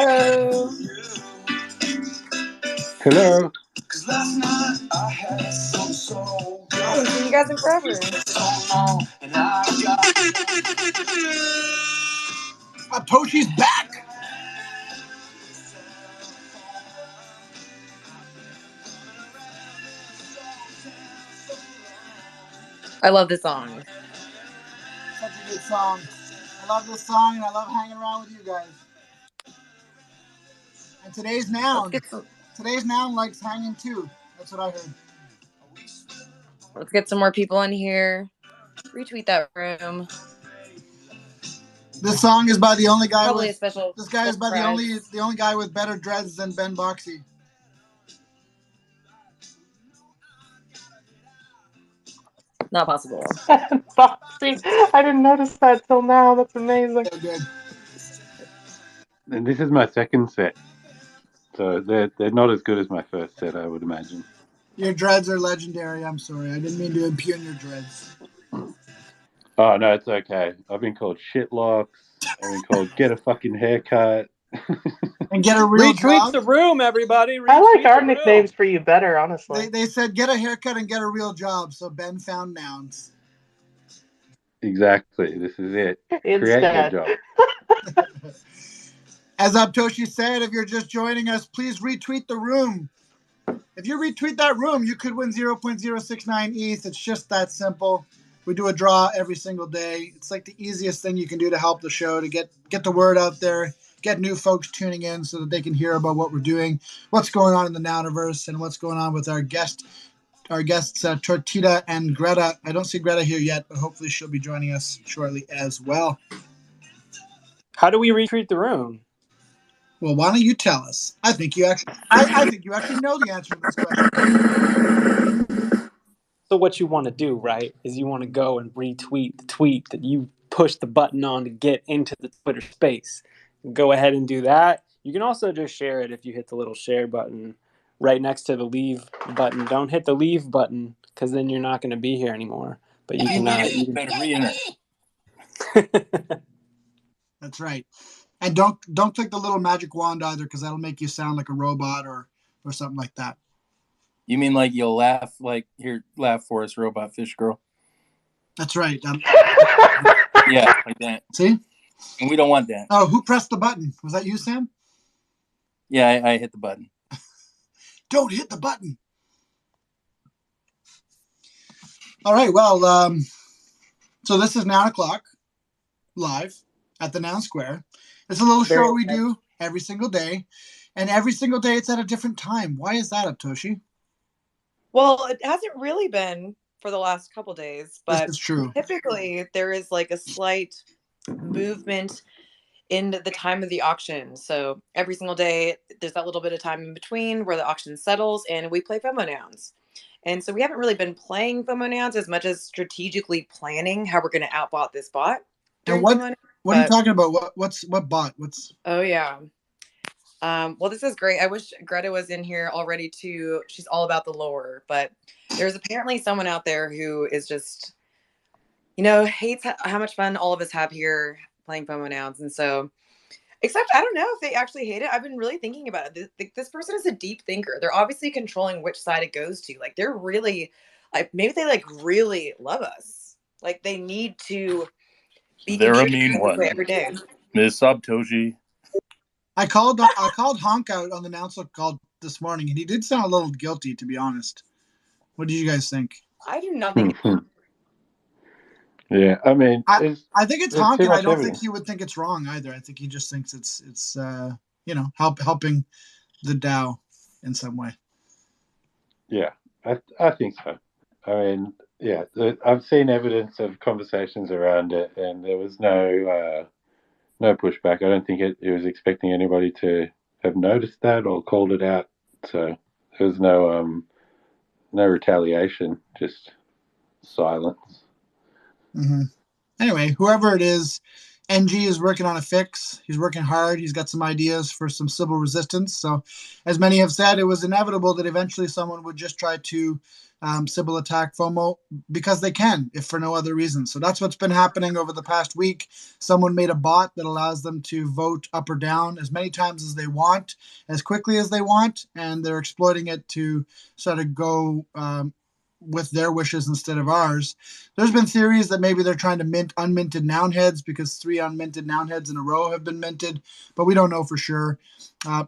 Hello. Hello. I haven't seen you guys in forever. Toshi's back. I love this song. Such a good song. I love this song, and I love hanging around with you guys. And today's noun likes hanging too. That's what I heard. Let's get some more people in here. Retweet that room. This song is by the only guy. Probably a special. This guy is by the only guy with better dreads than Ben Boxey. Not possible. Boxy. I didn't notice that till now. That's amazing. So good. And this is my second set, so they're not as good as my first set, I would imagine. Your dreads are legendary. I'm sorry, I didn't mean to impugn your dreads. Oh no, it's okay. I've been called shitlocks. I've been called get a fucking haircut. And get a real Retweet job. the room, everybody. I like our nicknames for you better, honestly. They said get a haircut and get a real job, so Ben found nouns. Exactly. This is it. Instead. Create your job. As Abtoshi said, if you're just joining us, please retweet the room. If you retweet that room, you could win 0.069 ETH. It's just that simple. We do a draw every single day. It's like the easiest thing you can do to help the show, to get the word out there, get new folks tuning in so that they can hear about what we're doing, what's going on in the Nouniverse, and what's going on with our guests, Tortita and Greta. I don't see Greta here yet, but hopefully she'll be joining us shortly as well. How do we retweet the room? Well, why don't you tell us? I think you actually know the answer to this question. So what you want to do, right, is you want to go and retweet the tweet that you push the button on to get into the Twitter space. Go ahead and do that. You can also just share it if you hit the little share button right next to the leave button. Don't hit the leave button because then you're not going to be here anymore. But you can better re-enter. That's right. And don't click the little magic wand either, because that'll make you sound like a robot or something like that. You mean like you'll laugh, like, here, laugh for us, robot fish girl? That's right. Yeah, like that. See? And we don't want that. Oh, who pressed the button? Was that you, Sam? Yeah, I hit the button. Don't hit the button. All right, well, so this is 9 o'clock live at the Noun Square. It's a little show we do every single day, and every single day it's at a different time. Why is that, Abtoshi? Well, it hasn't really been for the last couple days, but this is true. Typically there is like a slight movement in the time of the auction. So every single day there's that little bit of time in between where the auction settles and we play FOMO nouns. And so we haven't really been playing FOMO nouns as much as strategically planning how we're going to outbot this bot. And what are you talking about? What bot? Oh yeah. Well, this is great. I wish Greta was in here already too. She's all about the lore, but there's apparently someone out there who is just, hates how much fun all of us have here playing FOMO nouns. And so, except I don't know if they actually hate it. I've been really thinking about it. This person is a deep thinker. They're obviously controlling which side it goes to. Like they're really, maybe they really love us. Like they need to be. They're a mean one. Every day. Miss Abtoshi. I called Honk out on the announcer call this morning, and he did sound a little guilty, to be honest. What did you guys think? I do not think. Yeah, I mean, I think it's Honk, and I don't think he would think it's wrong either. I think he just thinks it's helping the DAO in some way. Yeah, I think so. I mean, yeah, I've seen evidence of conversations around it, and there was no pushback. I don't think it was expecting anybody to have noticed that or called it out. So there was no retaliation, just silence. Mm-hmm. Anyway, whoever it is, NG is working on a fix. He's working hard. He's got some ideas for some civil resistance. So, as many have said, it was inevitable that eventually someone would just try to civil attack FOMO because they can, if for no other reason. So that's what's been happening over the past week. Someone made a bot that allows them to vote up or down as many times as they want, as quickly as they want, and they're exploiting it to sort of go with their wishes instead of ours. There's been theories that maybe they're trying to mint unminted noun heads because 3 unminted noun heads in a row have been minted, but we don't know for sure.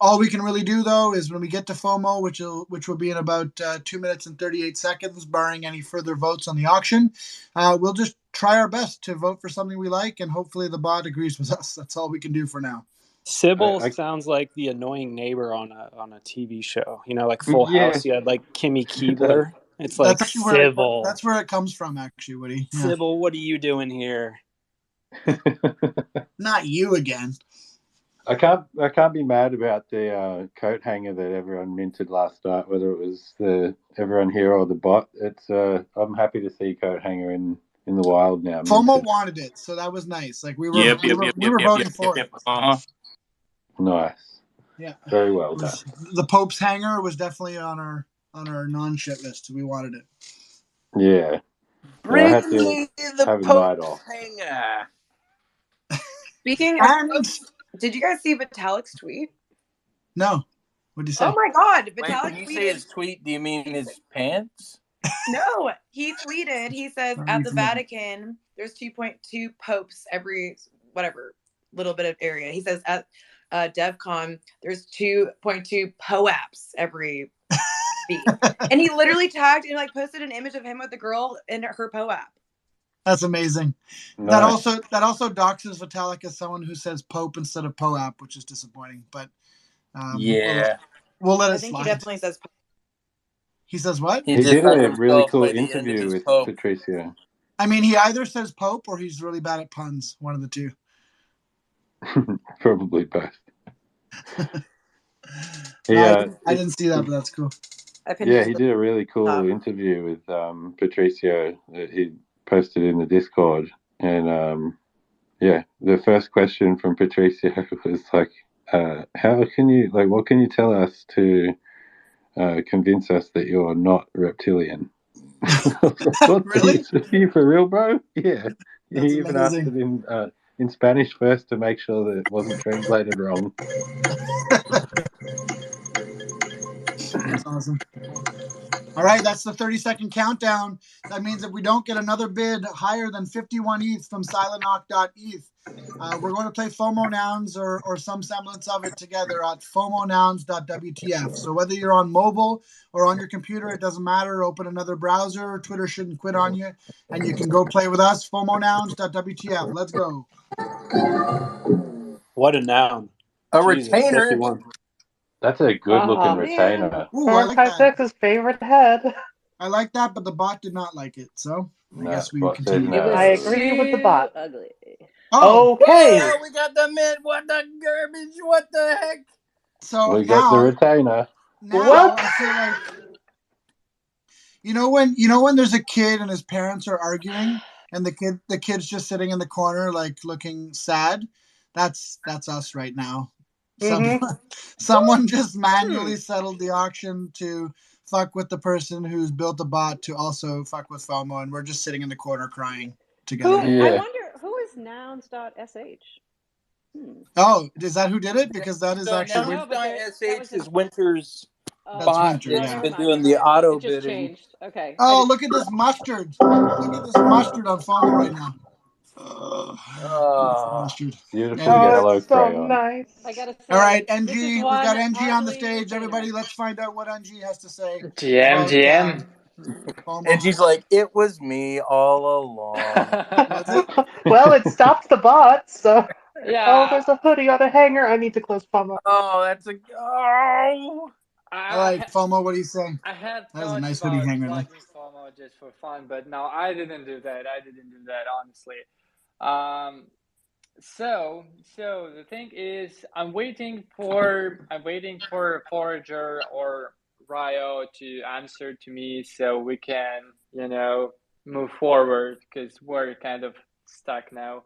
All we can really do, though, is when we get to FOMO, which will be in about 2 minutes and 38 seconds, barring any further votes on the auction, we'll just try our best to vote for something we like, and hopefully the bot agrees with us. That's all we can do for now. Sybil sounds like the annoying neighbor on a TV show. You know, like Full House. You had like Kimmy Keebler. It's like Sybil. That's where it comes from, actually, Woody. Yeah. Sybil, what are you doing here? Not you again. I can't be mad about the coat hanger that everyone minted last night, whether it was everyone here or the bot. It's I'm happy to see coat hanger in the wild now. FOMO wanted it, so that was nice. Like we were voting for it. Nice. Yeah. Very well done. The Pope's hanger was definitely on our non-shit list. So we wanted it. Yeah. Bring me the Pope's hanger. Speaking of, did you guys see Vitalik's tweet? No. What did he say? Oh my God! Vitalik when you say his tweet, do you mean his pants? No, he tweeted. He says at the Vatican, there's 2.2 popes every whatever little bit of area. He says at DevCon, there's 2.2 POAPs every beat, and he literally tagged and like posted an image of him with the girl in her POAP. That's amazing. Nice. That also doxes Vitalik as someone who says Pope instead of POAP, which is disappointing. But yeah, we'll let it I think slide. he definitely says Pope. He says what? He did a really cool interview with Patricia. I mean, he either says Pope or he's really bad at puns. One of the two. Probably both. I didn't see that, but that's cool. Yeah, he did a really cool interview with Patricio that he posted in the Discord. And the first question from Patricio was like, how can you, like, what can you tell us to convince us that you're not reptilian? Really? Are you for real, bro? Yeah. That's he even asked it in Spanish first to make sure that it wasn't translated wrong. That's awesome. All right, that's the 30-second countdown. That means if we don't get another bid higher than 51 ETH from silentnock.eth, we're going to play FOMO Nouns or some semblance of it together at fomonouns.wtf. So whether you're on mobile or on your computer, it doesn't matter. Open another browser. Twitter shouldn't quit on you. And you can go play with us, fomonouns.wtf. Let's go. What a noun. A retainer. 51. That's a good-looking retainer. Ooh, I like that. Texas favorite head. I like that, but the bot did not like it. So I guess we continue. I agree with the bot. Ugly. Oh, okay. Whoa, we got the mint. What the garbage? What the heck? So we got the retainer. Now I feel like you know when there's a kid and his parents are arguing and the kid's just sitting in the corner like looking sad. That's us right now. Someone just manually settled the auction to fuck with the person who's built a bot to also fuck with FOMO, and we're just sitting in the corner crying together. I wonder who is nouns.sh. Oh, is that who did it? Because that is actually nouns.sh is Winter's bot. It's been doing the auto bidding. Changed. Okay. Oh, look at this mustard! Look at this mustard on FOMO right now. Mustard. Beautiful yellow crayon. Nice. I gotta say, all right, NG, we've got NG on the stage. Everybody, let's find out what NG has to say. GM. And she's like, it was me all along. Well, it stopped the bot, so. Yeah. Oh, there's a hoodie on a hanger. I need to close FOMO. Oh, that's a. Oh. All right, FOMO, what do you say? I had that was a nice hoodie hanger. FOMO just for fun, but no, I didn't do that. Honestly. So the thing is, I'm waiting for Forager or Ryo to answer to me so we can, move forward because we're kind of stuck now.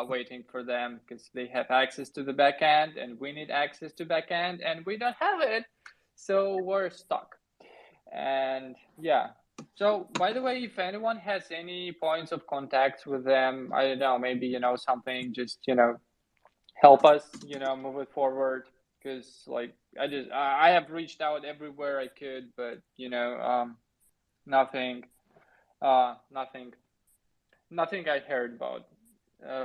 waiting for them because they have access to the backend and we need access to backend and we don't have it. So we're stuck. And yeah. So by the way, if anyone has any points of contact with them, I don't know, maybe, something, just, help us, move it forward. Because like I have reached out everywhere I could, but nothing, nothing I heard about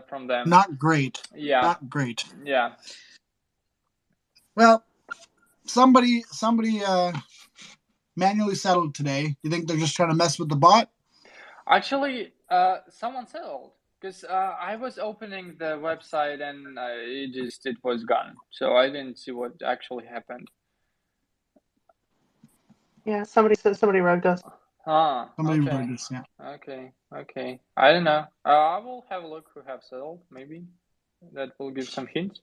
from them. Not great. Yeah. Not great. Yeah. Well, somebody manually settled today. You think they're just trying to mess with the bot? Actually, someone settled because I was opening the website and it was gone. So I didn't see what actually happened. Yeah, somebody rugged us. Somebody Okay. rugged us, yeah. Okay. I don't know. I will have a look who have settled. Maybe that will give some hints.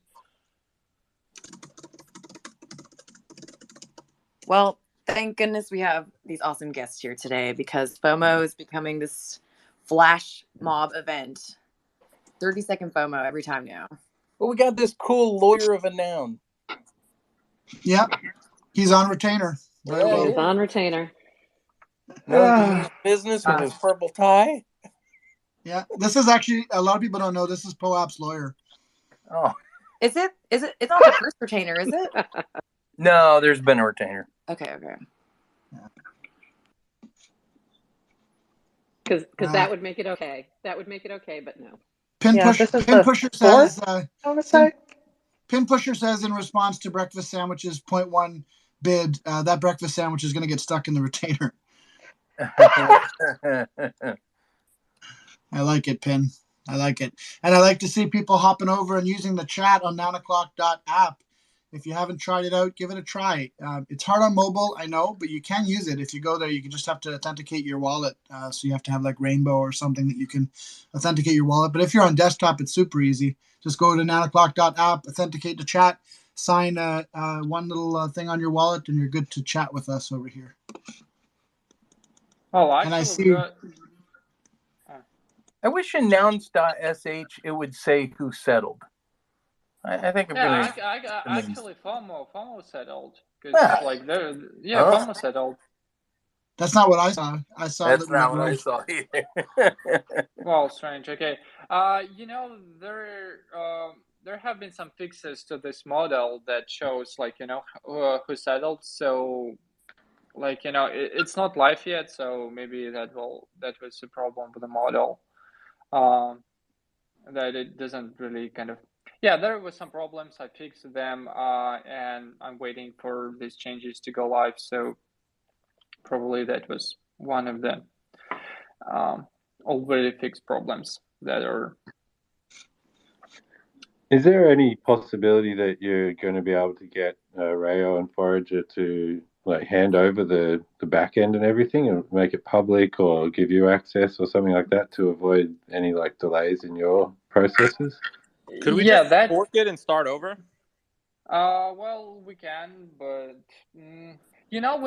Well, thank goodness we have these awesome guests here today because FOMO is becoming this flash mob event. 30-second FOMO every time now. Well, we got this cool lawyer of a noun. Yeah, he's on retainer. Very Yeah, well. He's on retainer. No business with his purple tie. Yeah, this is actually, a lot of people don't know, this is POAP's lawyer. Oh, Is it? It's not the first retainer, is it? no, there's been a retainer. Okay. Because that would make it okay. That would make it okay, but no. Pin Pusher says. Pin Pusher says in response to breakfast sandwiches 0.1 bid, that breakfast sandwich is going to get stuck in the retainer. I like it, Pin. I like it, and I like to see people hopping over and using the chat on 9o'clock.app. If you haven't tried it out, give it a try. It's hard on mobile, I know, but you can use it. If you go there, you can just have to authenticate your wallet. So you have to have like Rainbow or something that you can authenticate your wallet. But if you're on desktop, it's super easy. Just go to 9o'clock.app, authenticate the chat, sign one little thing on your wallet, and you're good to chat with us over here. Oh, actually, and I see. I wish in nouns.sh it would say who settled. I think actually FOMO settled because FOMO settled. That's not what I saw. I saw that's not what I saw either. Well, strange. Okay, there have been some fixes to this model that shows who settled. So it's not live yet. So maybe that was a problem with the model. That it doesn't really there was some problems. I fixed them, and I'm waiting for these changes to go live. So probably that was one of the already fixed problems that are. Is there any possibility that you're going to be able to get Rayo and Forager to hand over the back end and everything and make it public or give you access or something like that to avoid any delays in your processes? Could we just fork it and start over? Well, we can, but we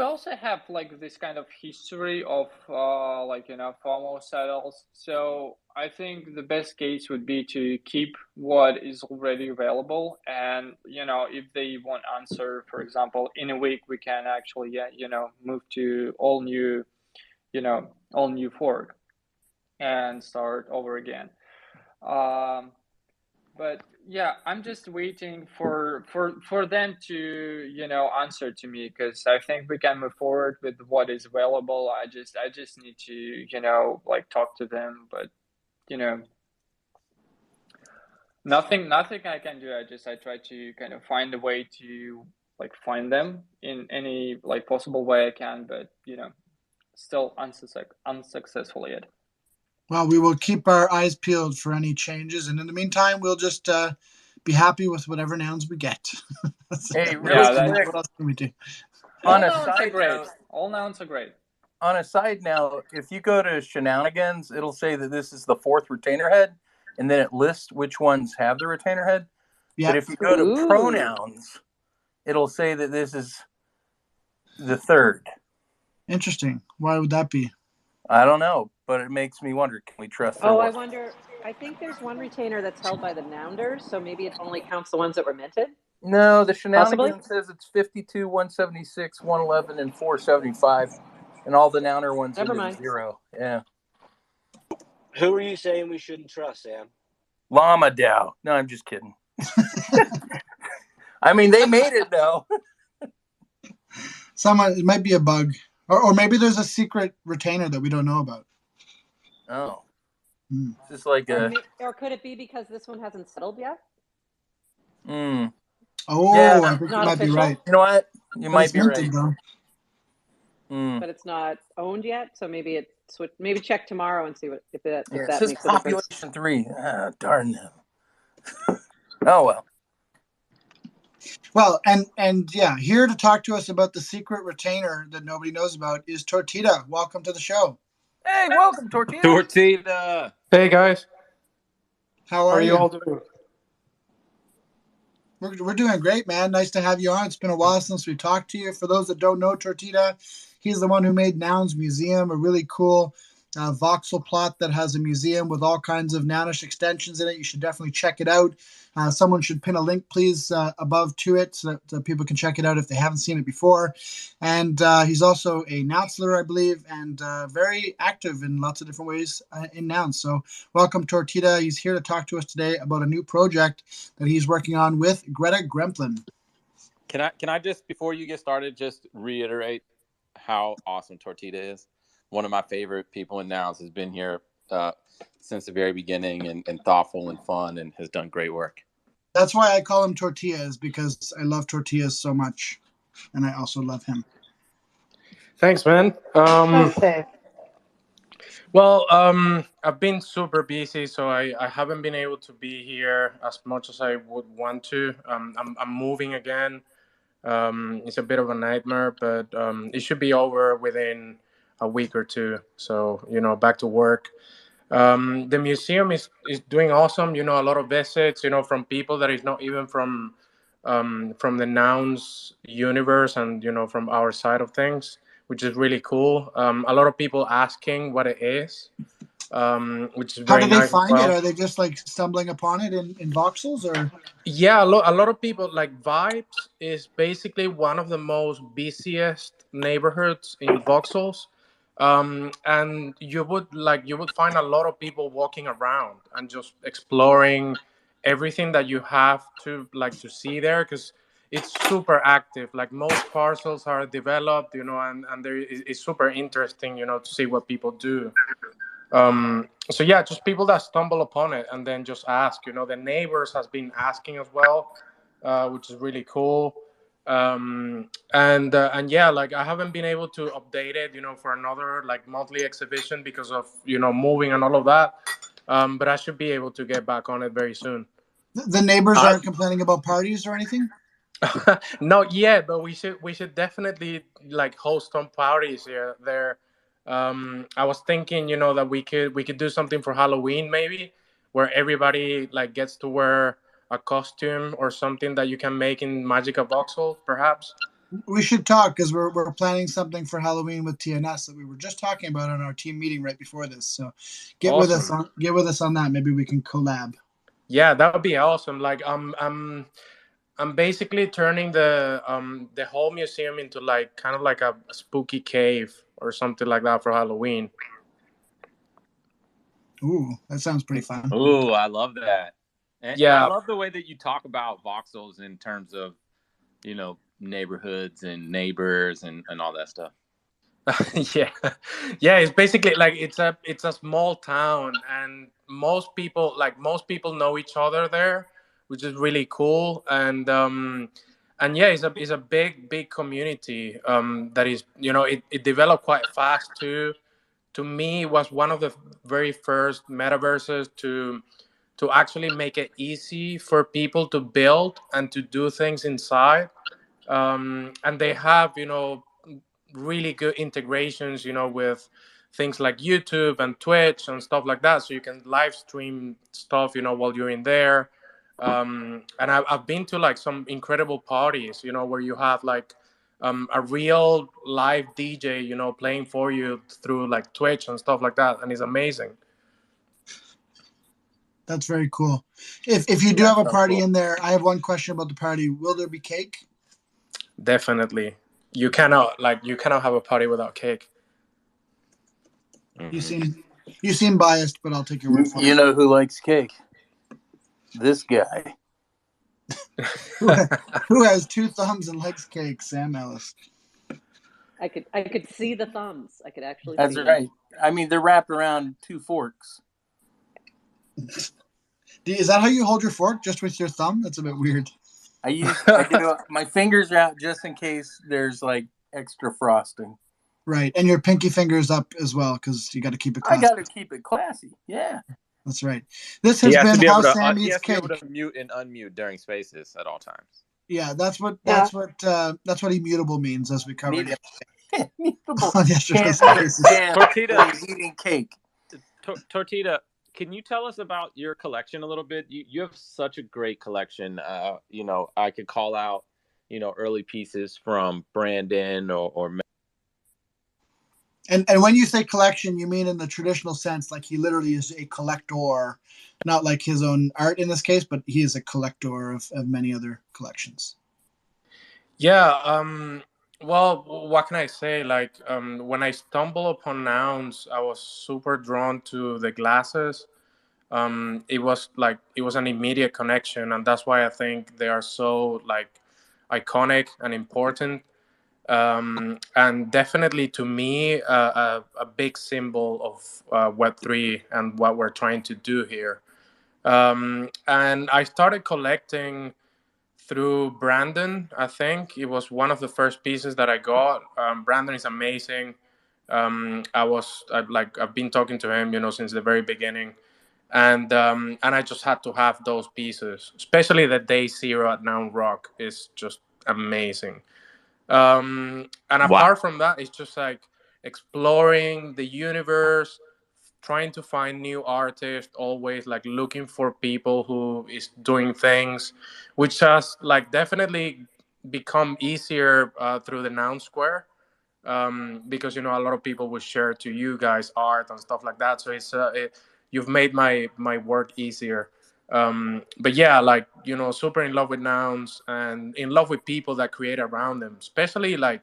also have this kind of history of FOMO settles. So I think the best case would be to keep what is already available, and if they won't answer, for example, in a week, we can actually move to all new fork and start over again. But yeah, I'm just waiting for them to answer to me, because I think we can move forward with what is available. I just need to talk to them, but nothing I can do. I try to kind of find a way to find them in any possible way I can, but still unsuccessful yet. Well, we will keep our eyes peeled for any changes, and in the meantime, we'll just be happy with whatever nouns we get. Hey, really quick. What else can we do? All nouns are great. On a side note, if you go to Shenanigans, it'll say that this is the 4th retainer head, and then it lists which ones have the retainer head. Yeah. But if you go to pronouns, it'll say that this is the 3rd. Interesting. Why would that be? I don't know, but it makes me wonder, can we trust I wonder I think there's one retainer that's held by the Nounders, so maybe it only counts the ones that were minted. No, the Shenanigans says it's 52, 176, 111, and 475, and all the Nouner ones Never into mind. 0. Yeah. Who are you saying we shouldn't trust, Sam? Llama Dow. No, I'm just kidding. I mean, they made it though. It might be a bug, or maybe there's a secret retainer that we don't know about. Oh, it's just like or could it be because this one hasn't settled yet? Oh, yeah, I think you might be right. You know what? You might be right. But it's not owned yet, so maybe it switch. Maybe check tomorrow and see if that makes a difference. Population 3. Darn them. Oh well. Well, and yeah, here to talk to us about the secret retainer that nobody knows about is Tortita. Welcome to the show. Hey, welcome, Tortita. Tortita. Hey, guys. How are you all doing? We're doing great, man. Nice to have you on. It's been a while since we talked to you. For those that don't know Tortita, he's the one who made Noun's Museum, a really cool voxel plot that has a museum with all kinds of Nounish extensions in it. You should definitely check it out. Someone should pin a link, please, above to it so that people can check it out if they haven't seen it before. And he's also a Nounceler, I believe, and very active in lots of different ways in Nouns. So welcome, Tortita. He's here to talk to us today about a new project that he's working on with Greta Gremplin. Can I just, before you get started, just reiterate how awesome Tortita is? One of my favorite people in Nouns, has been here since the very beginning and thoughtful and fun and has done great work. That's why I call him Tortillas, because I love tortillas so much. And I also love him. Thanks, man. Okay. Well, I've been super busy, so I haven't been able to be here as much as I would want to. I'm moving again. It's a bit of a nightmare, but it should be over within a week or two. So, back to work. The museum is doing awesome. A lot of visits, from people that is not even from the Nouns universe and, from our side of things, which is really cool. A lot of people asking what it is, which is very nice. How do they find it? Are they just like stumbling upon it in voxels, or? Yeah, a lot of people like Vibes is basically one of the most busiest neighborhoods in voxels. And you would find a lot of people walking around and just exploring everything that you have to see there, because it's super active. Like most parcels are developed, and it's super interesting, to see what people do. So yeah, just people that stumble upon it and then just ask. The neighbors has been asking as well, which is really cool. And yeah, I haven't been able to update it, for another monthly exhibition because of moving and all of that. But I should be able to get back on it very soon. The neighbors aren't complaining about parties or anything? Not yet, but we should definitely host some parties here there. I was thinking, that we could do something for Halloween, maybe, where everybody gets to wear a costume or something that you can make in Magica Voxel, perhaps. We should talk, because we're planning something for Halloween with TNS that we were just talking about on our team meeting right before this. So get with us on that. Maybe we can collab. Yeah, that would be awesome. I'm basically turning the whole museum into kind of like a spooky cave or something like that for Halloween. Ooh, that sounds pretty fun. Ooh, I love that. And yeah, I love the way that you talk about voxels in terms of, neighborhoods and neighbors and all that stuff. yeah. It's basically it's a small town, and most people know each other there, which is really cool. And yeah, it's a big community that is, it developed quite fast too. To me, it was one of the very first metaverses to actually make it easy for people to build and to do things inside. And they have, really good integrations, with things like YouTube and Twitch and stuff like that. So you can live stream stuff, while you're in there. And I've been to some incredible parties, where you have a real live DJ, playing for you through Twitch and stuff like that. And it's amazing. That's very cool. If you do have a party in there, I have one question about the party. Will there be cake? Definitely. You cannot have a party without cake. Mm-hmm. You seem biased, but I'll take your word for it. You know who likes cake? This guy. Who has 2 thumbs and likes cake? Sam Ellis. I could see the thumbs. I could actually That's see right. them. I mean, they're wrapped around 2 forks. Is that how you hold your fork? Just with your thumb? That's a bit weird. I do my fingers are out just in case there's like extra frosting. Right, and your pinky finger's up as well because you got to keep it classy. I got to keep it classy. Yeah, that's right. This has been how Sam eats cake. He has to be able to mute and unmute during spaces at all times. Yeah, that's what immutable means, as we covered. Immutable. Tortita eating cake. Tortita, can you tell us about your collection a little bit? You have such a great collection. You know, I could call out, you know, early pieces from Brandon or And when you say collection, you mean in the traditional sense, like he literally is a collector, not like his own art in this case, but he is a collector of many other collections. Yeah. Well, what can I say? Like, when I stumbled upon Nouns, I was super drawn to the glasses. It was an immediate connection, and that's why I think they are so like iconic and important. And definitely to me, a big symbol of Web3 and what we're trying to do here. And I started collecting through Brandon. I think it was one of the first pieces that I got. Brandon is amazing. I've been talking to him, you know, since the very beginning, and I just had to have those pieces, especially the Day Zero at Noun Rock is just amazing. And apart from that, it's just like exploring the universe, trying to find new artists, always like looking for people who is doing things, which has like definitely become easier through the Noun Square, because you know a lot of people will share to you guys art and stuff like that. So you've made my work easier. But yeah, like, you know, super in love with nouns and in love with people that create around them, especially like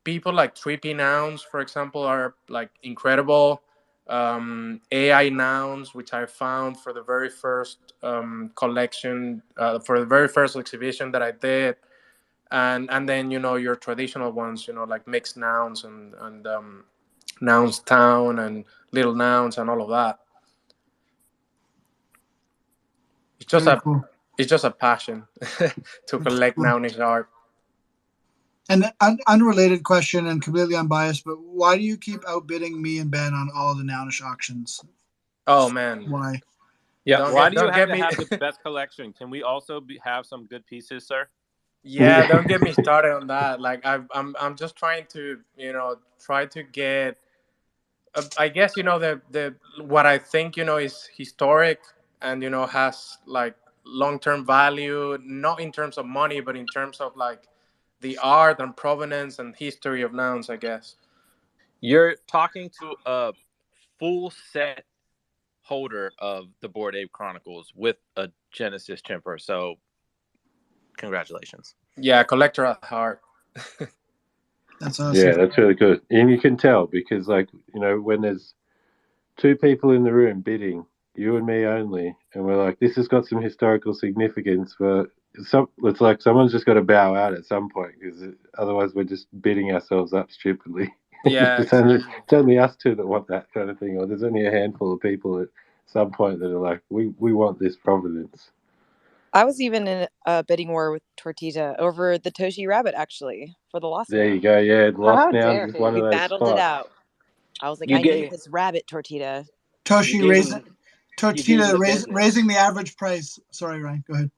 people like trippy nouns, for example, are like incredible. AI nouns, which I found for the very first collection, for the very first exhibition that I did, and then, you know, your traditional ones, you know, like mixed nouns and nouns town and little nouns and all of that. It's just a passion to collect nounish art. And an unrelated question and completely unbiased, but why do you keep outbidding me and Ben on all of the nounish auctions? Oh man, why? Yeah, why do you have to have the best collection? Can we also have some good pieces, sir? Yeah, don't get me started on that. Like I'm just trying to, you know, try to get. I guess, you know, the what I think, you know, is historic and, you know, has like long-term value, not in terms of money, but in terms of like the art and provenance and history of nouns, I guess. You're talking to a full set holder of the Bored Ape Chronicles with a Genesis Chimper, so congratulations. Yeah, collector at heart. That's awesome. Yeah, that's really good. And you can tell because, like, you know, when there's 2 people in the room bidding, you and me only, and we're like, this has got some historical significance, but it's like someone's just got to bow out at some point because otherwise we're just bidding ourselves up stupidly. Yeah, it's only us 2 that want that kind of thing, or there's only a handful of people at some point that are like, we want this provenance. I was even in a bidding war with Tortita over the Toshi rabbit, actually, for the Lost There Noun. you go. Yeah, Lost Nouns is one of those battled spots. it out. I was like, I need this rabbit, Tortita. Tortita raising the average price. Sorry, Ryan, go ahead.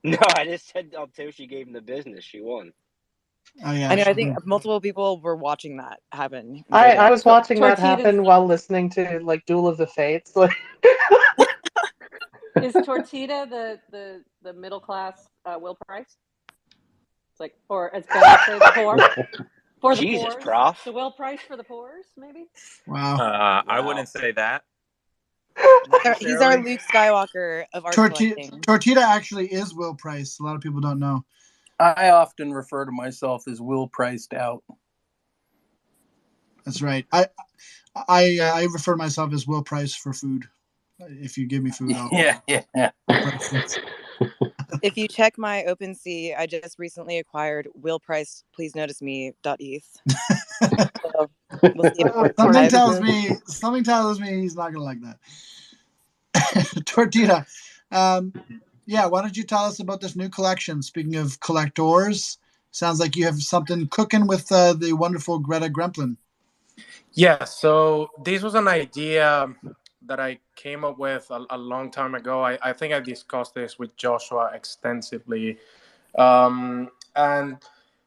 No, I just said Toshi gave him the business. She won. Oh yeah, I know. I think multiple people were watching that happen. I was watching that happen while listening to like Duel of the Fates. Like, is Tortita the middle class Will Price? It's like, or as Ben would say, the poor. For the Jesus, poors. Prof. The Will Price for the poors, maybe. Wow. I wouldn't say that. He's our Luke Skywalker of art collecting. Tortita actually is Will Price. A lot of people don't know. I often refer to myself as Will Priced Out. That's right. I refer to myself as Will Price for food. If you give me food, I'll yeah. If you check my OpenSea, I just recently acquired Will Price. Please notice me.eth. So we'll see if something tells me he's not gonna like that. Tortita, why don't you tell us about this new collection? Speaking of collectors, sounds like you have something cooking with the wonderful Greta Gremplin. Yeah, so this was an idea that I came up with a long time ago. I think I discussed this with Joshua extensively. And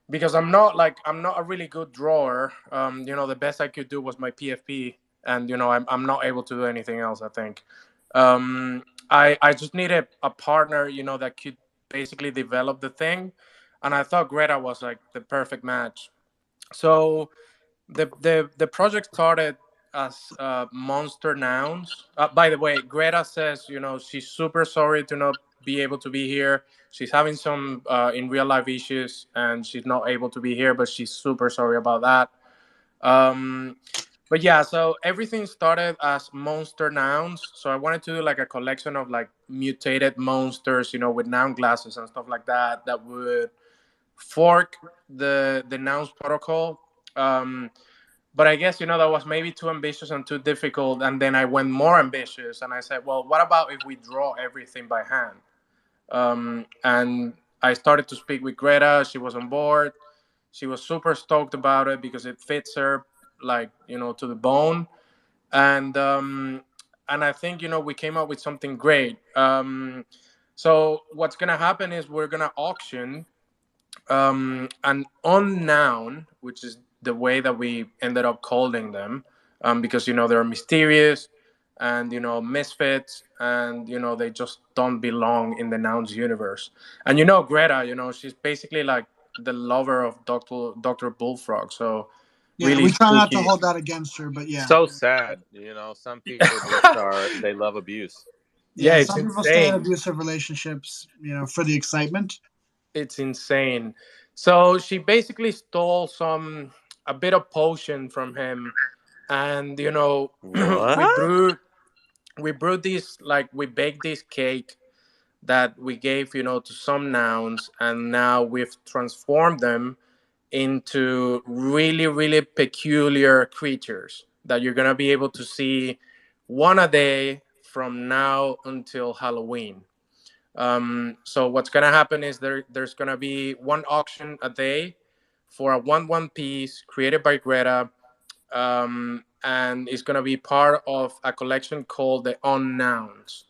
because I'm not a really good drawer, the best I could do was my PFP, and I'm not able to do anything else, I think. I just needed a partner, that could basically develop the thing, and I thought Greta was like the perfect match. So the project started as monster nouns. By the way, Greta says she's super sorry to not be able to be here. She's having some in real life issues, and she's not able to be here, but she's super sorry about that. But yeah, so everything started as monster nouns. So I wanted to do like a collection of like mutated monsters, with noun glasses and stuff like that would fork the nouns protocol. But I guess, that was maybe too ambitious and too difficult. And then I went more ambitious and I said, well, what about if we draw everything by hand? And I started to speak with Greta. She was on board. She was super stoked about it because it fits her to the bone. And I think, we came up with something great. So what's going to happen is we're going to auction an unknown, which is the way that we ended up calling them, because they're mysterious and misfits, and they just don't belong in the nouns universe. And Greta, she's basically like the lover of Dr. Bullfrog. So really we try spooky. not to hold that against her, but yeah. So sad, some people just they love abuse. Yeah, some people stay in abusive relationships, for the excitement. It's insane. So she basically stole a bit of potion from him, and we brewed this, we baked this cake that we gave to some nouns, and now we've transformed them into really, really peculiar creatures that you're gonna be able to see one a day from now until Halloween. So what's gonna happen is there's gonna be one auction a day for a one piece created by Greta, and it's gonna be part of a collection called the Unknowns.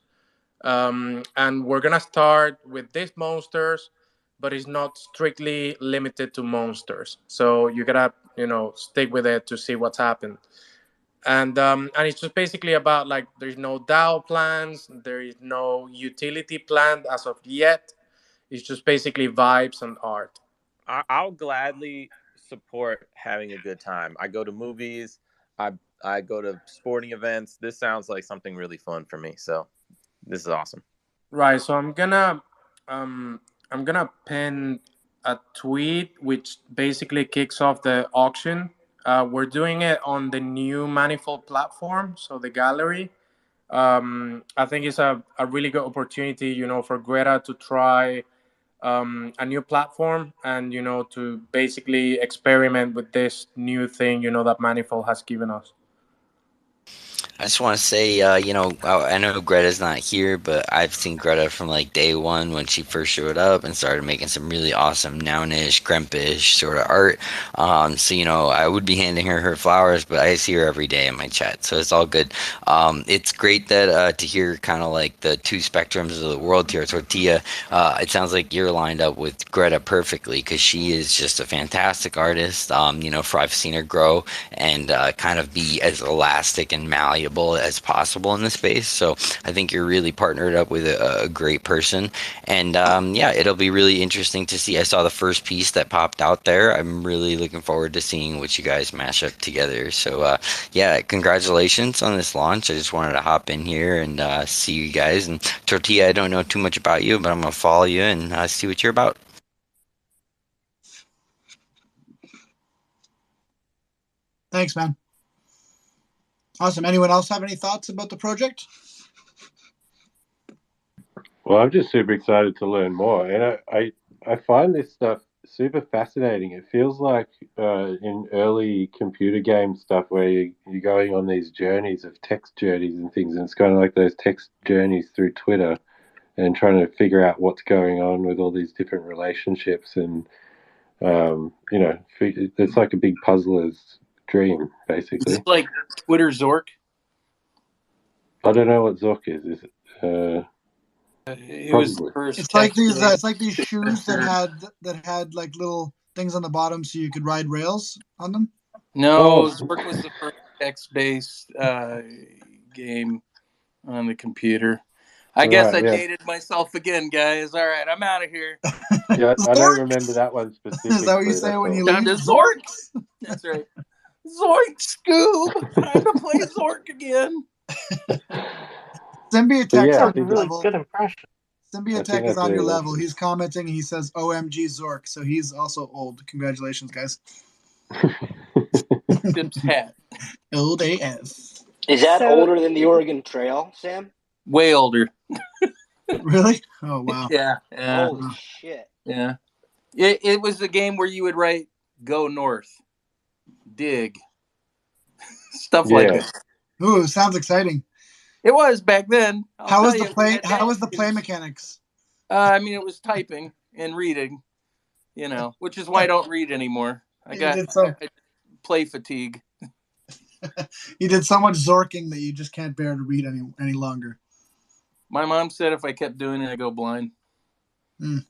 And we're gonna start with these monsters, but it's not strictly limited to monsters. So you gotta stick with it to see what's happened. And it's just basically about there's no DAO plans, there is no utility plan as of yet. It's just basically vibes and art. I'll gladly support having a good time. I go to movies, I go to sporting events. This sounds like something really fun for me. So this is awesome. Right. So I'm gonna pin a tweet which basically kicks off the auction. We're doing it on the new Manifold platform, so the gallery. I think it's a really good opportunity, for Greta to try a new platform and, to basically experiment with this new thing, that Manifold has given us. I just want to say, I know Greta's not here, but I've seen Greta from day one when she first showed up and started making some really awesome nounish, Grempish sort of art. So, I would be handing her flowers, but I see her every day in my chat, so it's all good. It's great that to hear kind of the two spectrums of the world here, Tortilla. It sounds like you're lined up with Greta perfectly because she is just a fantastic artist. I've seen her grow and kind of be as elastic and malleable malleable as possible in the space. So I think you're really partnered up with a great person. And yeah, it'll be really interesting to see. I saw the first piece that popped out there. I'm really looking forward to seeing what you guys mash up together. So yeah, congratulations on this launch. I just wanted to hop in here and see you guys. And Tortilla, I don't know too much about you, but I'm going to follow you and see what you're about. Thanks, man. Awesome. Anyone else have any thoughts about the project? Well, I'm just super excited to learn more, and I find this stuff super fascinating. It feels like in early computer game stuff where you're going on these journeys of text journeys and things, and it's kind of like those text journeys through Twitter and trying to figure out what's going on with all these different relationships, and you know, it's like a big puzzler's dream, basically. It's like Twitter Zork. I don't know what Zork is. Is it? It was the first. It's like these shoes that had like little things on the bottom so you could ride rails on them. No, Zork was the first text-based game on the computer. I guess I dated myself again, guys. All right, I'm out of here. Yeah, I don't remember that one specifically. Is that what you say when you Time leave? to Zork. That's right. Zork, Scoob. Time to play Zork again. Symbiotech That was a really good impression. Symbiotech is on your level. He's commenting. He says, "OMG Zork." So he's also old. Congratulations, guys. Tips hat. Old AF. Is that older than the Oregon Trail, Sam? Way older. Really? Oh, wow. Yeah. Holy shit. Yeah. It was the game where you would write "Go North," dig, stuff like that. Ooh, sounds exciting. It was back then. How was the play mechanics? I mean, it was typing and reading, you know, which is why I don't read anymore. I got play fatigue. You did so much Zorking that you just can't bear to read any longer. My mom said if I kept doing it, I go blind. Well,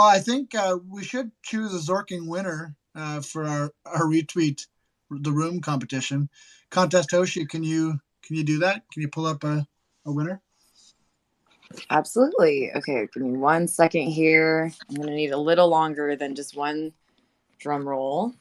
I think we should choose a Zorking winner for our retweet the room competition. Contest Hoshi, can you do that? Can you pull up a winner? Absolutely. Okay, give me 1 second here. I'm going to need a little longer than just one drum roll.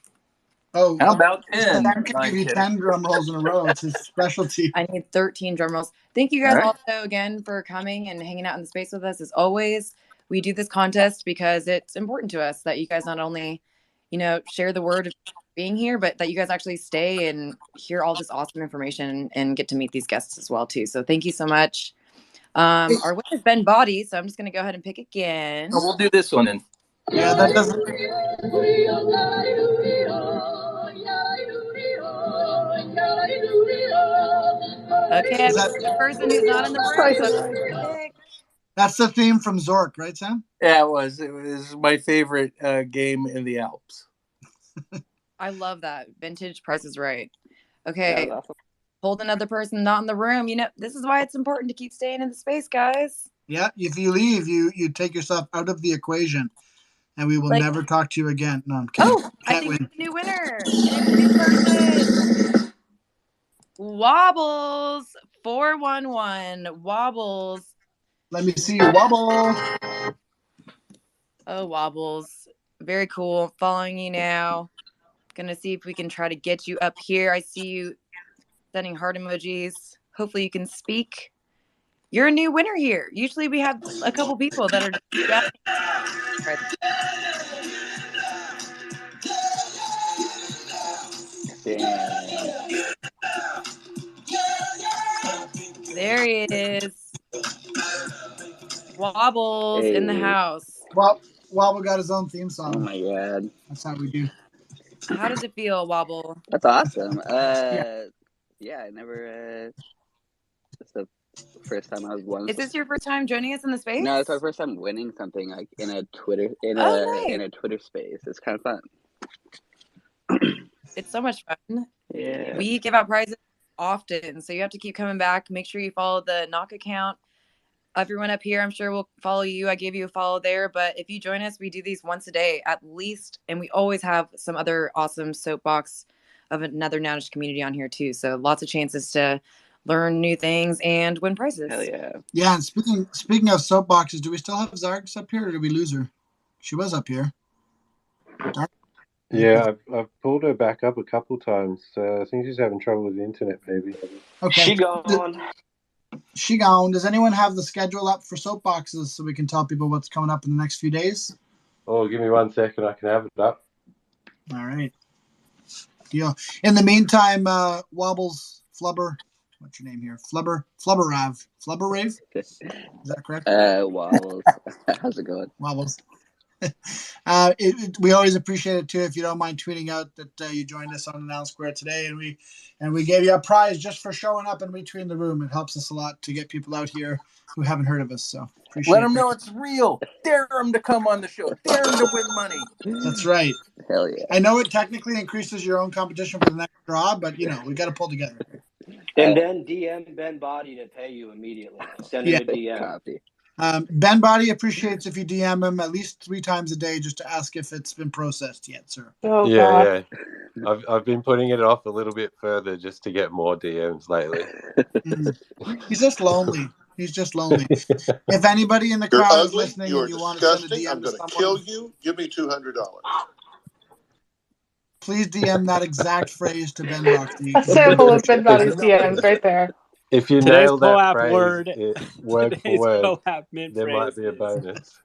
Oh, how about 10? Sam can give you 10 drum rolls in a row. It's his specialty. I need 13 drum rolls. Thank you guys also again for coming and hanging out in the space with us. As always, we do this contest because it's important to us that you guys not only, you know, share the word of being here, but that you guys actually stay and hear all this awesome information and get to meet these guests as well too. So thank you so much. Our winner is Ben Body, so I'm just going to go ahead and pick again. Oh, we'll do this one then. Yeah, that doesn't. Okay, the person who's not in the room. That's the theme from Zork, right, Sam? Yeah, it was. It was my favorite game in the Alps. I love that. Vintage Price is Right. Okay. Awesome. Hold another person not in the room. You know, this is why it's important to keep staying in the space, guys. Yeah, if you leave, you take yourself out of the equation, and we will never talk to you again. No, I'm kidding. Oh, I think we have a new winner. And it's a new person. Wobbles 411. Wobbles. Let me see you wobble. Oh, Wobbles. Very cool. Following you now. Gonna see if we can try to get you up here. I see you sending heart emojis. Hopefully you can speak. You're a new winner here. Usually we have a couple people that are There he is. Wobbles in the house. Well, Wobble got his own theme song. Oh my god. That's how we do. How does it feel, Wobble? That's awesome. Yeah, I never it's the first time I was one. Is this your first time joining us in the space? No, it's my first time winning something like in a Twitter in a Twitter space. It's kind of fun. It's so much fun. Yeah. We give out prizes often, so you have to keep coming back. Make sure you follow the Knock account. Everyone up here, I'm sure will follow you. I gave you a follow there, but if you join us, we do these once a day at least, and we always have some other awesome soapbox of another Nounish community on here too. So lots of chances to learn new things and win prizes. Hell yeah. Yeah, and speaking of soapboxes, do we still have Zargs up here, or did we lose her? She was up here. Yeah, I've pulled her back up a couple times. I think she's having trouble with the internet, maybe. Okay. She gone. She gone. Does anyone have the schedule up for soapboxes so we can tell people what's coming up in the next few days? Oh, give me 1 second. I can have it up. All right. Deal. In the meantime, Wobbles, Flubber, what's your name here? Flubberrav. Flubberrave? Is that correct? Wobbles. How's it going? Wobbles. We always appreciate it too if you don't mind tweeting out that you joined us on Noun Square today, and we gave you a prize just for showing up and retweeting the room. It helps us a lot to get people out here who haven't heard of us. So let them know it's real. Dare them to come on the show. Dare them to win money. That's right. Hell yeah. I know it technically increases your own competition for the next draw, but we got to pull together. And then DM Ben Body to pay you immediately. Send him a DM. Copy. Ben Body appreciates if you DM him at least 3 times a day just to ask if it's been processed yet, sir. Oh, Yeah. I've been putting it off a little bit further just to get more DMs lately. He's just lonely. He's just lonely. If anybody in the crowd is listening and you want to send a DM I'm going to to someone, kill you. Give me $200. please DM that exact phrase to Ben Boxy. A sample of Ben Body's DMs right there. If you Today's nail that POAP phrase word, word for today's word, POAP mint there phrase might be a bonus.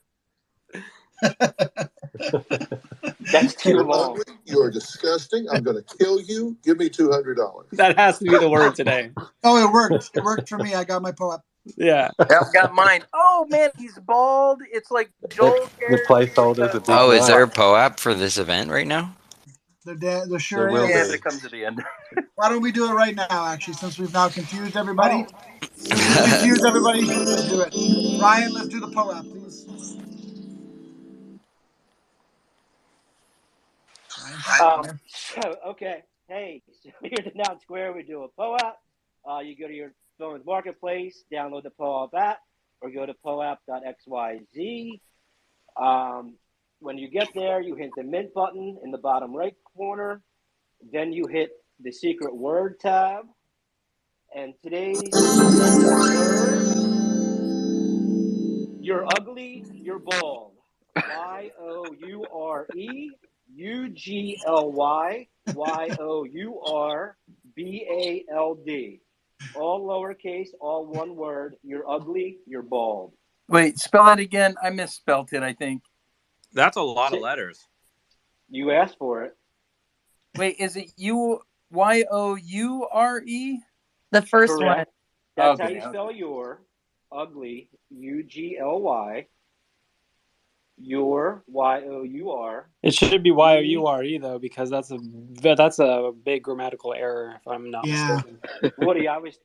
That's too You're long. ugly. You're disgusting. I'm going to kill you. Give me $200. That has to be the word today. Oh, it worked. It worked for me. I got my POAP. Yeah. I've got mine. Oh, man, he's bald. It's like Joel. The placeholder's a big Oh, is night. there a POAP for this event right now? There sure There will is. Yeah, be. but it comes at the end. Why don't we do it right now, actually, since we've now confused everybody? Since we've confused everybody, let's do it. Ryan, let's do the POAP, please. Okay. Hey, so here at the Noun Square, we do a POAP. You go to your phone's marketplace, download the POAP app, or go to poap.xyz. When you get there, you hit the mint button in the bottom right corner. Then you hit the secret word tab. And today's word, you're ugly, you're bald. YOUREUGLY, all lowercase, all one word. You're ugly, you're bald. Wait, spell that again. I misspelled it, I think. That's a lot of letters. You asked for it. Wait, is it YOURE? The first Correct. one. That's Okay. how you spell your ugly, UGLY. Your YOUR. It should be YOURE though, because that's a big grammatical error if I'm not mistaken. Woody, I was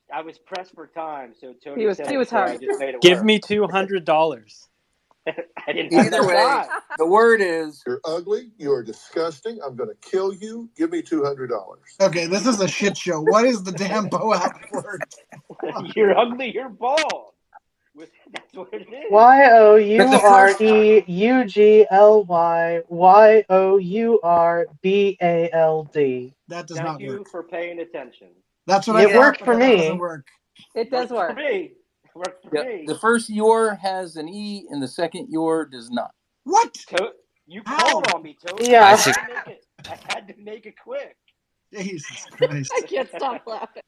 pressed for time, so Tony He was said hard. I just made it Give work. me $200. I didn't have Either no way, time. the word is You're ugly. You're disgusting. I'm going to kill you. Give me $200. Okay, this is a shit show. What is the damn POAP word? You're ugly, you're bald. That's what it is. YOUREUGLY That does Thank not you work. for paying attention. That's what It I thought, worked but for that me. doesn't work. It does work. For me. Worked for me. the first your has an E and the second your does not. What? You called on me, Tony. Yeah. I had to make it quick. Jesus Christ. I can't stop laughing.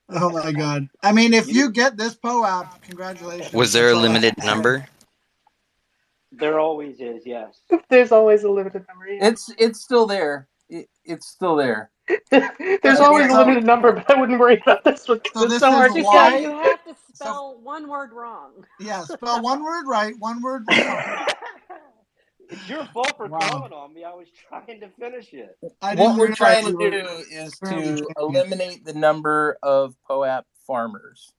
Oh my God. I mean, if you get this POAP, congratulations. Was there a That's all I have limited to say. number? There always is, yes. There's always a limited number. Yeah. It's still there. It's still there. There's always a limited number, but I wouldn't worry about this one because So it's this so hard is to why- get. You have to spell one word wrong. Yeah, spell one word right, one word wrong. It's your fault for Wow. calling on me. I was trying to finish it. What we're trying to do is to eliminate the number of POAP farmers.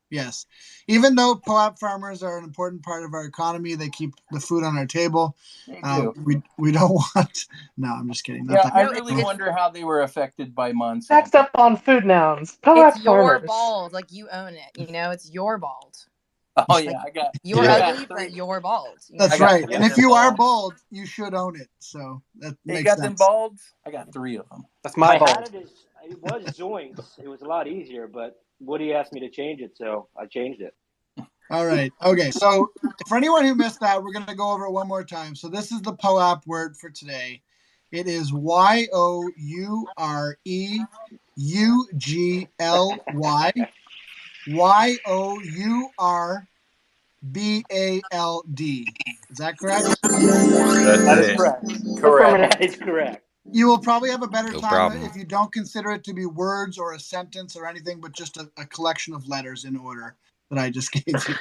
Yes. Even though POAP farmers are an important part of our economy, they keep the food on our table. They do. We don't want... No, I'm just kidding. Yeah, I really wonder how they were affected by Monsanto. Next up on food nouns, POAP It's your farmers. bald, like you own it. It's your bald. Oh yeah, I got. You're I got ugly, but three. you're bald. That's got right. three And of if them you are balls. bald, you should own it. So that You makes got sense. them balds? I got three of them. That's my I bald. had it as it was Zoinks. It was a lot easier, but Woody asked me to change it, so I changed it. All right. Okay. So for anyone who missed that, we're going to go over it one more time. So this is the POAP word for today. It is YOUREUGLY. YOURBALD. Is that correct? That is correct. Correct. That is correct. You will probably have a better No time problem. if you don't consider it to be words or a sentence or anything, but just a collection of letters in order that I just gave you.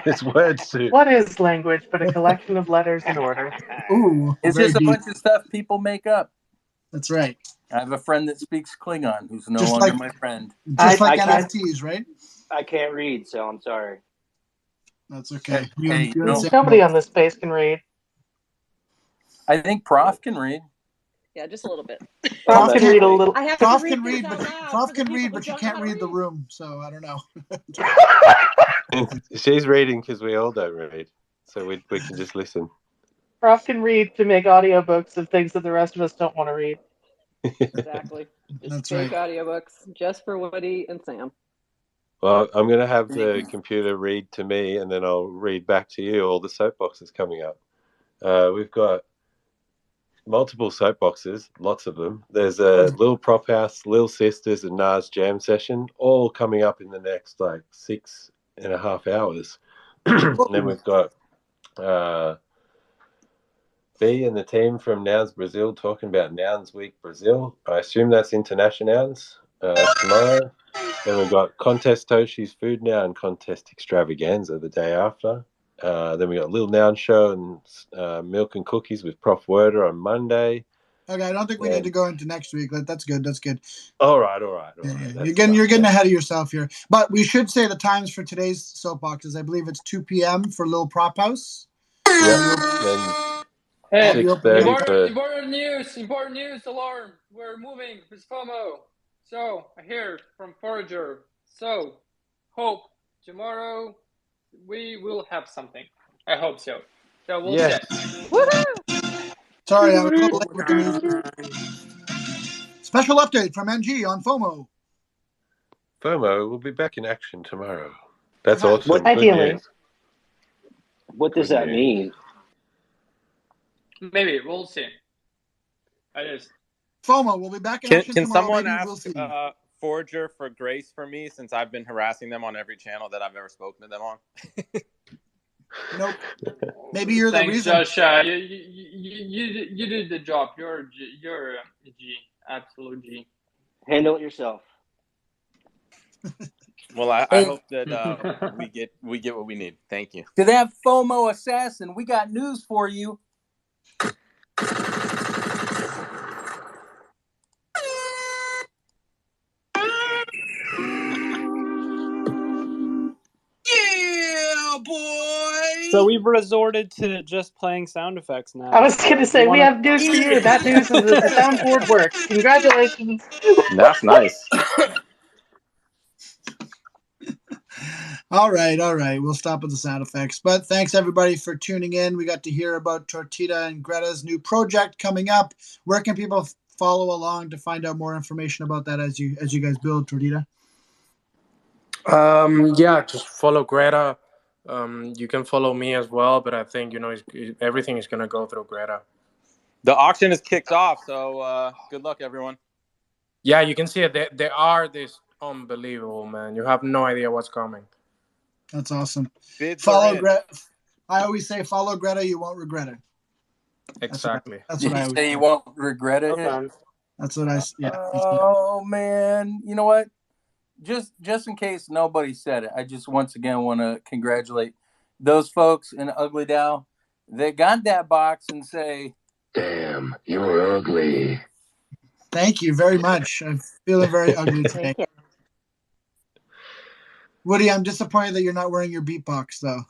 It's word soup. What is language but a collection of letters in order? Ooh, It's very just a deep. bunch of stuff people make up. That's right. I have a friend that speaks Klingon who's no Just longer like- my friend. Just like I can't- NFTs, right? I can't read, so I'm sorry. That's okay. Hey, Nobody on this space can read. I think Prof can read. Yeah, just a little bit. Prof can read a little. I have Prof to can read read, things but out loud Prof for can the read, people but who you don't know can't how to read the room. So I don't know. She's reading because we all don't read, so we can just listen. Prof can read to make audiobooks of things that the rest of us don't want to read. Exactly. Just That's fake right. audiobooks just for Woody and Sam. Well, I'm going to have the computer read to me, and then I'll read back to you all the soapboxes coming up. We've got multiple soapboxes, lots of them. There's a Little Prop House, Little Sisters, and Nas Jam session, all coming up in the next 6.5 hours. And then we've got B and the team from Nouns Brazil talking about Nouns Week Brazil. I assume that's Internationals tomorrow. Then we've got Contest Toshi's Food Now and Contest Extravaganza the day after. Then we got Little Noun Show and Milk and Cookies with Prof Werder on Monday. Okay, I don't think we need to go into next week. That's good. That's good. All right. Yeah. You're getting ahead of yourself here. But we should say the times for today's soapboxes. I believe it's 2 p.m. for Little Prop House. Yep. Then Hey, 6:30 important news, alarm. We're moving with FOMO. So, I hear from Forager. So, hope tomorrow we will have something. I hope so. So, we'll see. Woohoo! Sorry, I was a little late with the news. Special update from NG on FOMO. FOMO will be back in action tomorrow. That's awesome. What, Good news. What does that mean? Maybe we'll see. I just FOMO will be back in action Can tomorrow. someone Maybe ask we'll see. Forger for grace for me, since I've been harassing them on every channel that I've ever spoken to them on? Nope. Maybe you're the Thanks, reason. Josh. You did the job. You're a G, absolute G. Handle it yourself. Well, I hope that we get what we need. Thank you. To that FOMO assassin, we got news for you. Yeah, boy. So we've resorted to just playing sound effects now. I was going to say, we have news for you. That news is that the soundboard works. Congratulations. That's nice. All right. We'll stop with the sound effects. But thanks everybody for tuning in. We got to hear about Tortita and Greta's new project coming up. Where can people follow along to find out more information about that as you guys build, Tortita? Yeah, just follow Greta. You can follow me as well, but I think everything is gonna go through Greta. The auction is kicked off, so good luck, everyone. Yeah, you can see it. The art is unbelievable, man. You have no idea what's coming. That's awesome. Bids Follow Greta. I always say follow Greta, you won't regret it. Exactly. That's what I always say. You won't regret it. That's what I. Yeah. Oh man, you know what? Just in case nobody said it, I just once again want to congratulate those folks in Ugly Dow that got that box and say, "Damn, you're ugly." Thank you very much. I'm feeling very ugly today. Woody, I'm disappointed that you're not wearing your beatbox though.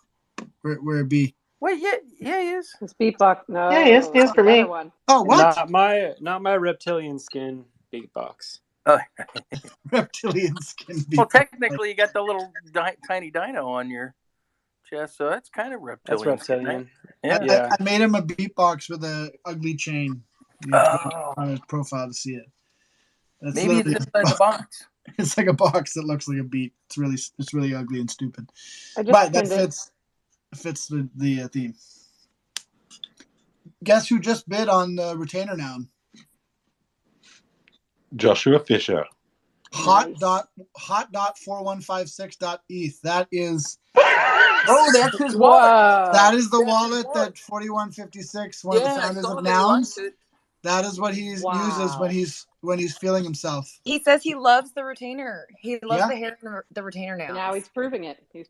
Where B? Wait, yeah, he is. His beatbox, no. Yeah, he is for me. One. Oh, what? Not my reptilian skin beatbox. Oh. Reptilians can be. Well, technically, you got the little tiny dino on your chest, so that's kind of reptilian. That's reptilian. Yeah. I made him a beatbox with an ugly chain. You have to go on his profile to see it. That's Maybe it's inside the box. It's like a box that looks like a beat. It's really ugly and stupid. But that fits the theme. Guess who just bid on the retainer noun? Joshua Fisher. Hot.4156.eth. That is. Oh, that's his wallet. That is the wallet that 4156, one of the founders of Nouns. That is what he uses when he's feeling himself. He says he loves the retainer. He loves the hair from the retainer now. Now he's proving it. All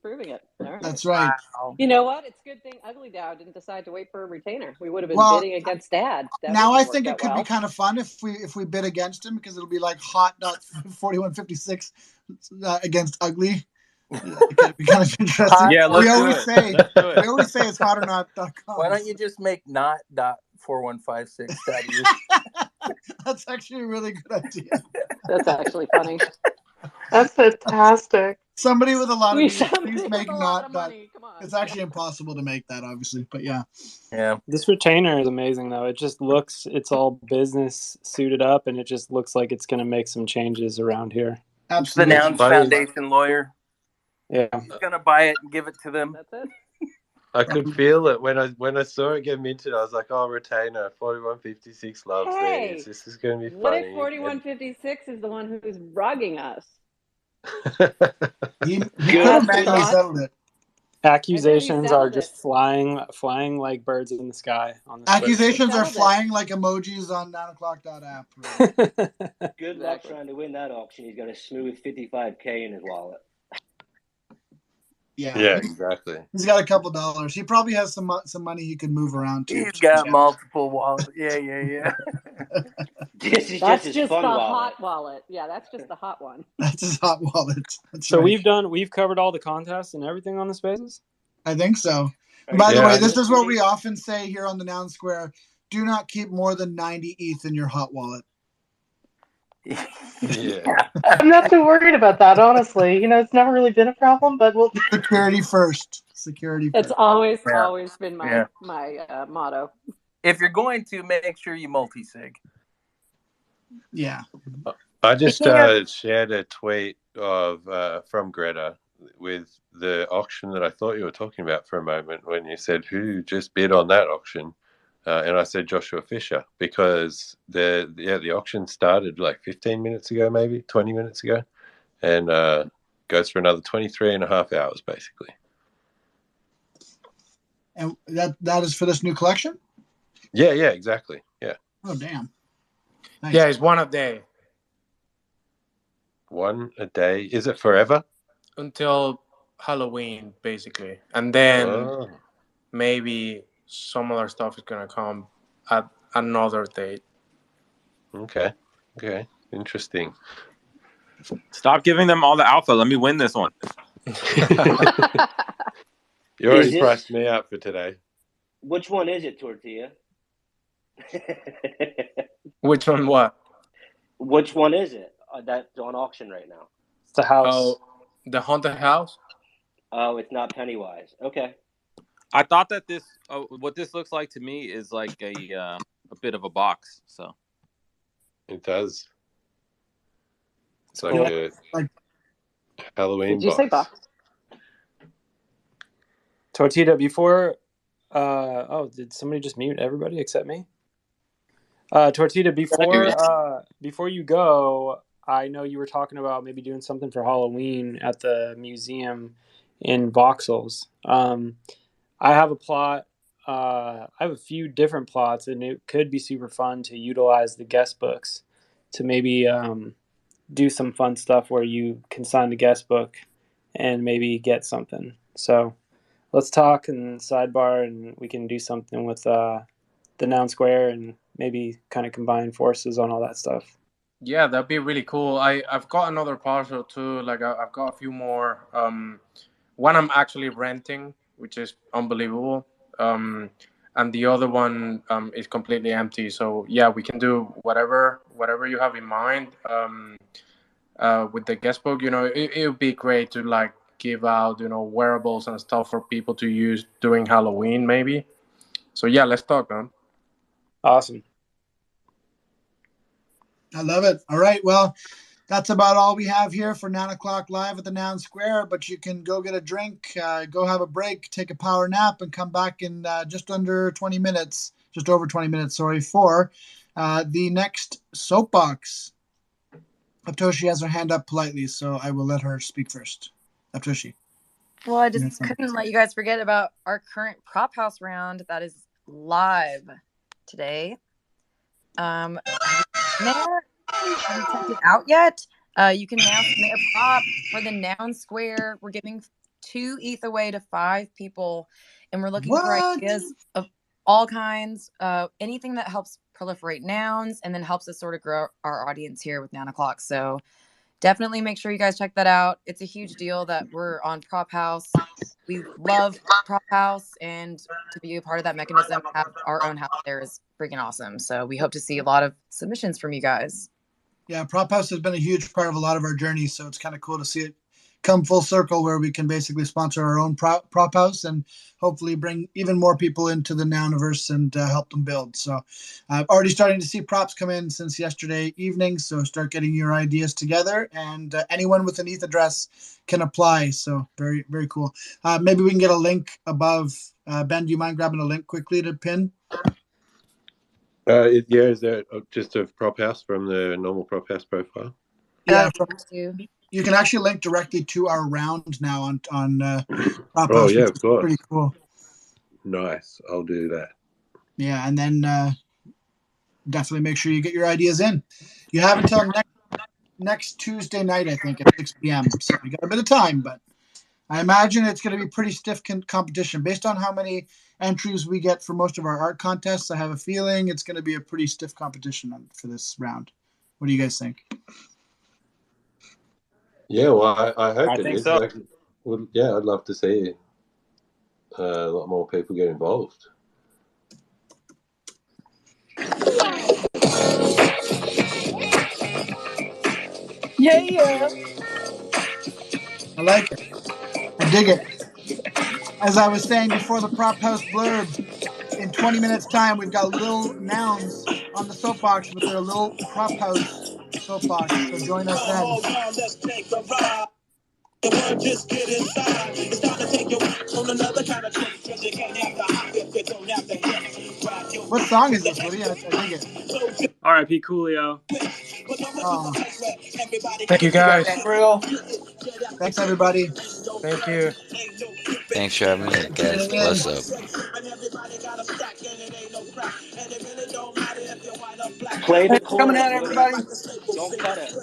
right. That's right. Wow. You know what? It's a good thing Ugly Dow didn't decide to wait for a retainer. We would have been bidding against Dad. Now I think it could be kind of fun if we bid against him, because it'll be like hot.4156 against Ugly. It could be kind of interesting. Yeah, we always do it. we always say it's hotornot.com. Why don't you just make not.4156? That's actually a really good idea. That's actually funny. That's fantastic. Somebody with a lot of please make not that. It's actually impossible to make that, obviously, but yeah. This retainer is amazing, though. It just looks, it's all business suited up, and it just looks like it's going to make some changes around here. Absolutely. The Nouns Foundation lawyer. Yeah. He's going to buy it and give it to them. That's it. I could feel it when I saw it get minted. I was like, "Oh, retainer 4156 loves these. This is going to be funny." What if 4156 is the one who's rugging us? He could have manually settled it. Accusations are just flying like birds in the sky. Accusations are flying like emojis on 9o'clock.app. Right? Good luck trying to win that auction. He's got a smooth $55K in his wallet. Yeah, exactly. He's got a couple dollars. He probably has some money he can move around too. He's got multiple wallets. Yeah. This is that's just just fun the wallet. hot wallet. Yeah, that's just the hot one. That's his hot wallet. That's so right. we've covered all the contests and everything on the spaces? I think so. By the way, this is what we often say here on the Noun Square. Do not keep more than 90 ETH in your hot wallet. Yeah. I'm not too worried about that, honestly. It's never really been a problem, but we'll security first. It's always been my motto. If you're going to, make sure you multi-sig. Yeah. I just shared a tweet of from Greta with the auction that I thought you were talking about for a moment when you said who just bid on that auction. And I said Joshua Fisher, because the auction started like 15 minutes ago, maybe 20 minutes ago, and goes for another 23 and a half hours, basically. And that is for this new collection? Yeah, exactly. Yeah. Oh, damn. Nice. Yeah, it's one a day. One a day? Is it forever? Until Halloween, basically. And then maybe some other stuff is going to come at another date. Okay. Interesting. Stop giving them all the alpha. Let me win this one. You already priced me out for today. Which one is it, Tortilla? Which one what? Which one is it that's on auction right now? It's the house. Oh, the haunted house? Oh, it's not Pennywise. Okay. I thought that this, what this looks like to me is like a bit of a box. So it does. It's like a Halloween Did you say box? Tortita, before did somebody just mute everybody except me? Tortita, before you go, I know you were talking about maybe doing something for Halloween at the museum in Voxels. I have a plot. I have a few different plots, and it could be super fun to utilize the guest books to maybe do some fun stuff where you can sign the guest book and maybe get something. So let's talk and sidebar, and we can do something with the Noun Square and maybe kind of combine forces on all that stuff. Yeah, that'd be really cool. I've got another parcel too. Like I've got a few more. One I'm actually renting, which is unbelievable. And and the other one is completely empty. So yeah, we can do whatever you have in mind. With the guest book, it would be great to like give out, wearables and stuff for people to use during Halloween, maybe. So yeah, let's talk, man. Awesome. I love it. All right, well, that's about all we have here for 9 o'clock live at the Noun Square, but you can go get a drink, go have a break, take a power nap, and come back in just over 20 minutes, for the next soapbox. Aptoshi has her hand up politely, so I will let her speak first. Aptoshi. Well, I just couldn't let you guys forget about our current prop house round that is live today. Have you checked it out yet? You can now submit a prop for the Noun Square. We're giving 2 ETH away to 5 people, and we're looking for ideas of all kinds. Anything that helps proliferate nouns and then helps us sort of grow our audience here with 9 o'clock. So definitely make sure you guys check that out. It's a huge deal that we're on Prop House. We love Prop House, and to be a part of that mechanism, have our own house there is freaking awesome. So we hope to see a lot of submissions from you guys. Yeah, Prop House has been a huge part of a lot of our journeys, so it's kind of cool to see it come full circle where we can basically sponsor our own prop house and hopefully bring even more people into the Nouniverse and help them build. So I'm already starting to see props come in since yesterday evening, so start getting your ideas together, and anyone with an ETH address can apply. So very, very cool. Maybe we can get a link above. Ben, do you mind grabbing a link quickly to pin? Is there just a prop house from the normal prop house profile? Yeah, you can actually link directly to our round now on Prop House. Yeah, of course. Pretty cool. Nice. I'll do that. Yeah, and then definitely make sure you get your ideas in. You have until next Tuesday night, I think, at 6 p.m. So you got a bit of time, but I imagine it's going to be pretty stiff competition. Based on how many entries we get for most of our art contests, I have a feeling it's going to be a pretty stiff competition for this round. What do you guys think? Yeah, well, I hope I it think is. so. I'd love to see a lot more people get involved. Yeah. I like it. I dig it. As I was saying before the Prop House blurb, in 20 minutes time, we've got little nouns on the soapbox with their little Prop House soapbox. So join us then. Let's take a ride. The word just get inside. It's time to take your on another kind of trip. Cause you can't have the hop if you don't have the hip. What song is this, Woody? I dig it. R.I.P. Coolio. Thank you, guys. Thanks, everybody. Thank you. Thanks for having me, guys. Bless up. Play the Coming chorus, out, Woody. everybody. Don't cut it.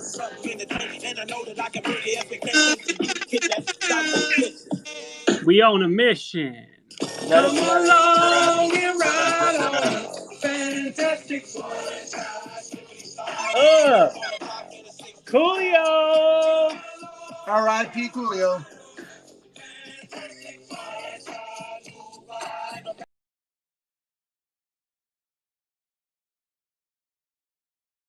We on a mission. Let us Come know. along and ride on a fantastic Coolio. R.I.P. Coolio.